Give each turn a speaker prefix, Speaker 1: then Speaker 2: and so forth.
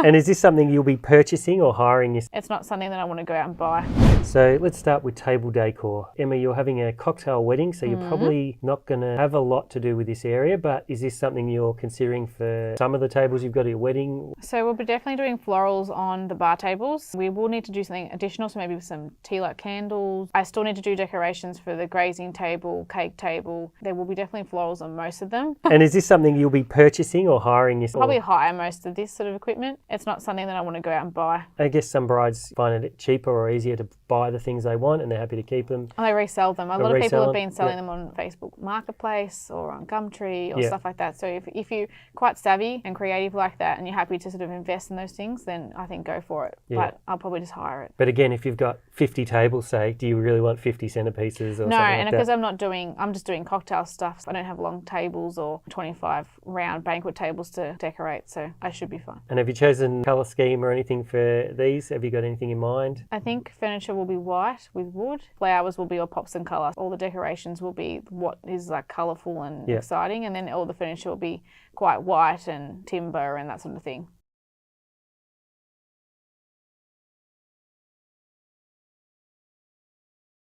Speaker 1: And is this something you'll be purchasing or hiring yourself?
Speaker 2: It's not something that I want to go out and buy.
Speaker 1: So let's start with table decor. Emma, you're having a cocktail wedding, so you're probably not going to have a lot to do with this area, but is this something you're considering for some of the tables you've got at your wedding?
Speaker 2: So we'll be definitely doing florals on the bar tables. We will need to do something additional, so maybe with some tea light candles. I still need to do decorations for the grazing table, cake table. There will be definitely florals on most of them.
Speaker 1: And is this something you'll be purchasing or hiring yourself?
Speaker 2: Probably hire most of this sort of equipment. It's not something that I want to go out and buy.
Speaker 1: I guess some brides find it cheaper or easier to buy the things they want and they're happy to keep them.
Speaker 2: They resell them. A lot of people have been selling
Speaker 1: Yep.
Speaker 2: them on Facebook Marketplace or on Gumtree or
Speaker 1: Yeah.
Speaker 2: stuff like that. So if you're quite savvy and creative like that and you're happy to sort of invest in those things, then I think go for it.
Speaker 1: Yeah.
Speaker 2: But I'll probably just hire it.
Speaker 1: But again, if you've got 50 tables, say, do you really want 50 centerpieces or something
Speaker 2: No,
Speaker 1: like
Speaker 2: and
Speaker 1: that?
Speaker 2: because I'm just doing cocktail stuff. So I don't have long tables or 25 round banquet tables to decorate, so I should be fine.
Speaker 1: And have you chosen colour scheme or anything for these? Have you got anything in mind?
Speaker 2: I think furniture will be white with wood. Flowers will be all pops and colour. All the decorations will be what is like colourful and
Speaker 1: Yeah.
Speaker 2: exciting, and then all the furniture will be quite white and timber and that sort of thing.